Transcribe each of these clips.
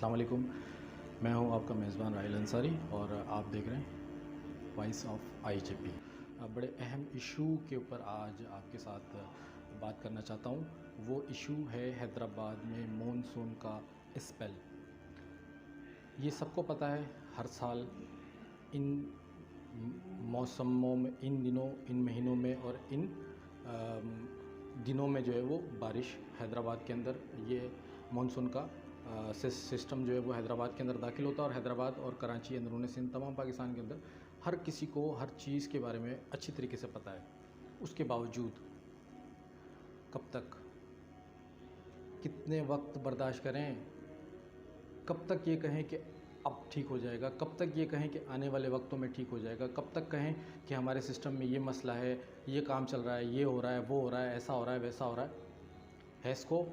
अस्सलाम वालेकुम। मैं हूं आपका मेज़बान राहिल अंसारी और आप देख रहे हैं वॉइस ऑफ आईजेपी। बड़े अहम इशू के ऊपर आज आपके साथ बात करना चाहता हूं। वो इशू है हैदराबाद में मॉनसून का स्पेल। ये सबको पता है, हर साल इन मौसमों में, इन दिनों, इन महीनों में और इन दिनों में जो है वो बारिश हैदराबाद के अंदर, ये मॉनसून का सिस्टम जो है वो हैदराबाद के अंदर दाखिल होता है। और हैदराबाद और कराची, अंदरूनी सिंध, तमाम पाकिस्तान के अंदर हर किसी को हर चीज़ के बारे में अच्छी तरीके से पता है। उसके बावजूद कब तक, कितने वक्त बर्दाश्त करें? कब तक ये कहें कि अब ठीक हो जाएगा? कब तक ये कहें कि आने वाले वक्तों में ठीक हो जाएगा? कब तक कहें कि हमारे सिस्टम में ये मसला है, ये काम चल रहा है, ये हो रहा है, वो हो रहा है, ऐसा हो रहा है, वैसा हो रहा है इसको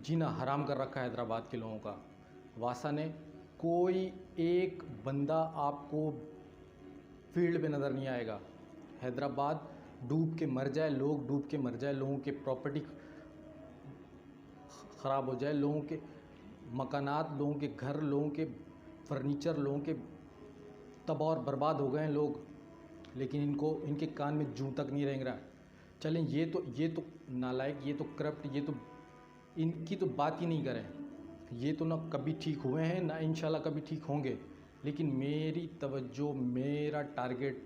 जीना हराम कर रखा है हैदराबाद के लोगों का। वासा ने कोई एक बंदा आपको फील्ड पे नज़र नहीं आएगा। हैदराबाद डूब के मर जाए, लोग डूब के मर जाए, लोगों के प्रॉपर्टी ख़राब हो जाए, लोगों के मकानात, लोगों के घर, लोगों के फर्नीचर, लोगों के तबाह और बर्बाद हो गए हैं लोग, लेकिन इनके कान में जूं तक नहीं रेंग रहा। चलें, ये तो नालायक, ये तो करप्ट, ये तो इनकी तो बात ही नहीं करें। ये तो ना कभी ठीक हुए हैं, ना इंशाल्लाह कभी ठीक होंगे। लेकिन मेरी तवज्जो, मेरा टारगेट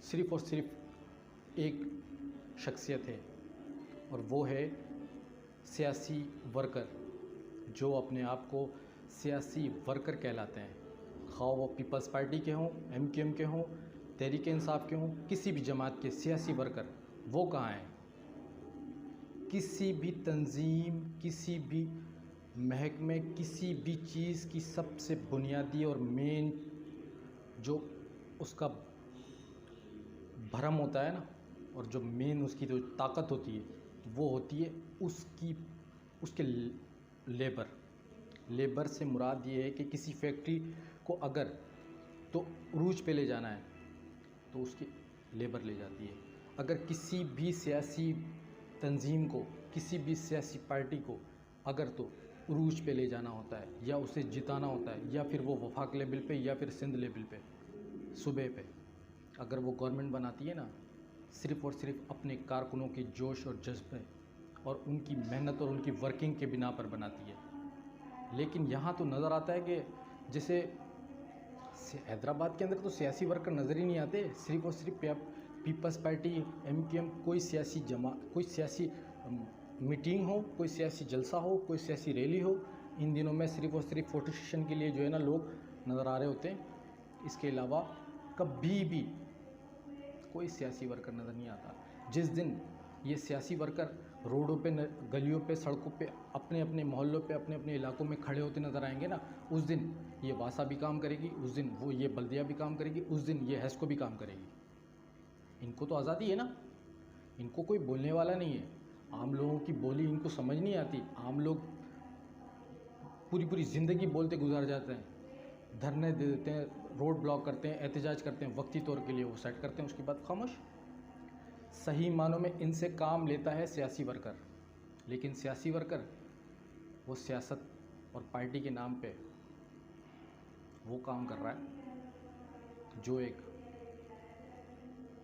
सिर्फ़ और सिर्फ एक शख्सियत है, और वो है सियासी वर्कर, जो अपने आप को सियासी वर्कर कहलाते हैं। ख़वाह वो पीपल्स पार्टी के हों, MQM के हों, तहरीक-ए-इंसाफ के हों, किसी भी जमात के सियासी वर्कर, वो कहाँ हैं? किसी भी तंजीम, किसी भी महकमे, किसी भी चीज़ की सबसे बुनियादी और मेन जो उसका भरम होता है ना, और जो मेन उसकी जो ताकत होती है, वो होती है उसके लेबर से मुराद ये है कि किसी फैक्ट्री को अगर तो उरूज पे ले जाना है तो उसकी लेबर ले जाती है। अगर किसी भी सियासी तंजीम को, किसी भी सियासी पार्टी को अगर तो उरूज पे ले जाना होता है, या उसे जिताना होता है, या फिर वो वफाक लेवल पे, या फिर सिंध लेवल पे, सूबे पे, अगर वो गवर्नमेंट बनाती है ना, सिर्फ़ और सिर्फ अपने कारकुनों के जोश और जज्बे और उनकी मेहनत और उनकी वर्किंग के बिना पर बनाती है। लेकिन यहाँ तो नज़र आता है कि जैसे हैदराबाद के अंदर तो सियासी वर्कर नज़र ही नहीं आते। सिर्फ़ और सिर्फ पीपल्स पार्टी, MQM, कोई सियासी मीटिंग हो, कोई सियासी जलसा हो, कोई सियासी रैली हो, इन दिनों में सिर्फ़ और सिर्फ फोटो सेशन के लिए जो है ना लोग नज़र आ रहे होते हैं। इसके अलावा कभी भी कोई सियासी वर्कर नज़र नहीं आता। जिस दिन ये सियासी वर्कर रोडों पे, गलियों पे, सड़कों पे, अपने अपने मोहल्लों पे, अपने अपने इलाकों में खड़े होते नज़र आएंगे ना, उस दिन ये वासा भी काम करेगी, उस दिन वो ये बल्दिया भी काम करेगी, उस दिन ये हैस्को भी काम करेगी। इनको तो आज़ादी है ना, इनको कोई बोलने वाला नहीं है। आम लोगों की बोली इनको समझ नहीं आती। आम लोग पूरी पूरी ज़िंदगी बोलते गुजार जाते हैं, धरने दे देते हैं, रोड ब्लॉक करते हैं, एहतजाज करते हैं, वक्ती तौर के लिए वो सेट करते हैं, उसके बाद खामोश। सही मानों में इनसे काम लेता है सियासी वर्कर। लेकिन सियासी वर्कर वो सियासत और पार्टी के नाम पे वो काम कर रहा है जो एक,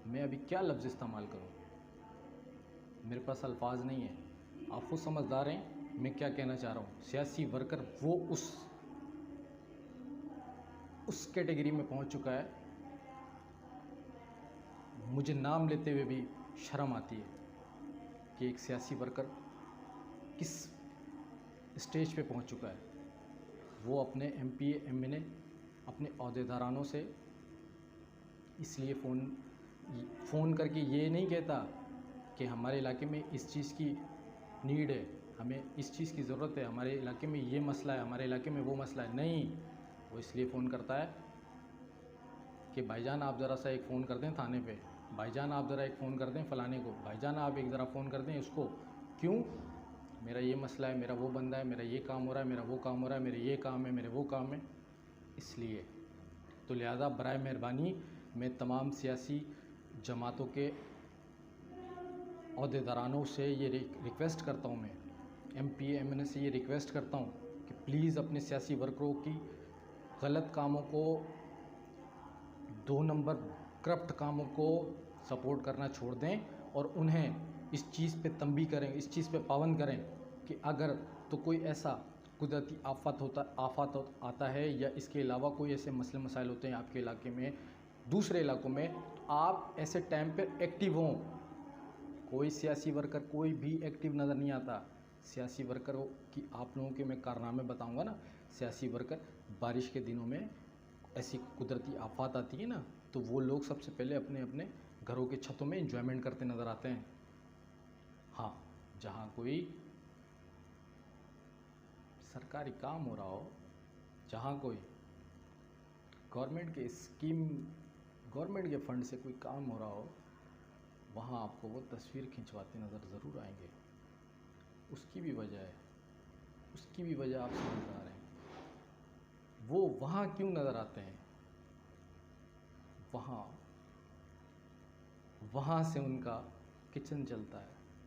मैं अभी क्या लफ्ज़ इस्तेमाल करूं, मेरे पास अल्फाज नहीं है। आप खुद समझदार हैं मैं क्या कहना चाह रहा हूं। सियासी वर्कर वो उस कैटेगरी में पहुंच चुका है, मुझे नाम लेते हुए भी शर्म आती है कि एक सियासी वर्कर किस स्टेज पे पहुंच चुका है। वो अपने MPA MNA, अपने अहदेदारानों से इसलिए फ़ोन करके ये नहीं कहता कि हमारे इलाके में इस चीज़ की नीड है, हमें इस चीज़ की ज़रूरत है, हमारे इलाके में ये मसला है, हमारे इलाके में वो मसला है। नहीं, वो इसलिए फ़ोन करता है कि भाईजान आप ज़रा सा एक फ़ोन कर दें थाने पे, भाईजान आप ज़रा एक फ़ोन कर दें फ़लाने को, भाईजान आप एक ज़रा फ़ोन कर दें इसको। क्यों? मेरा ये मसला है, मेरा वो बंदा है, मेरा ये काम हो रहा है, मेरा वो काम हो रहा है, मेरे ये काम है, मेरे वो काम है। इसलिए तो लिहाजा बराए मेहरबानी मैं तमाम सियासी जमातों के अहदेदारानों से ये रिक्वेस्ट करता हूँ, मैं MPA MNA से ये रिक्वेस्ट करता हूँ कि प्लीज़ अपने सियासी वर्करों की गलत कामों को, 2 नंबर करप्ट कामों को सपोर्ट करना छोड़ दें और उन्हें इस चीज़ पे तंबी करें, इस चीज़ पे पाबंद करें कि अगर तो कोई ऐसा कुदरती आफत आता है या इसके अलावा कोई ऐसे मसले मसाइल होते हैं आपके इलाके में, दूसरे इलाकों में, तो आप ऐसे टाइम पर एक्टिव हों। कोई सियासी वर्कर कोई भी एक्टिव नज़र नहीं आता। सियासी वर्कर की आप लोगों के मैं कारनामे बताऊंगा ना। सियासी वर्कर बारिश के दिनों में ऐसी कुदरती आफत आती है ना, तो वो लोग सबसे पहले अपने अपने घरों के छतों में एंजॉयमेंट करते नज़र आते हैं। हाँ, जहाँ कोई सरकारी काम हो रहा हो, जहाँ कोई गवर्नमेंट के स्कीम, गवर्नमेंट के फंड से कोई काम हो रहा हो, वहाँ आपको वो तस्वीर खिंचवाते नज़र ज़रूर आएंगे। उसकी भी वजह है, उसकी भी वजह आप समझ आ रहे हैं। वो वहाँ क्यों नज़र आते हैं? वहाँ से उनका किचन चलता है।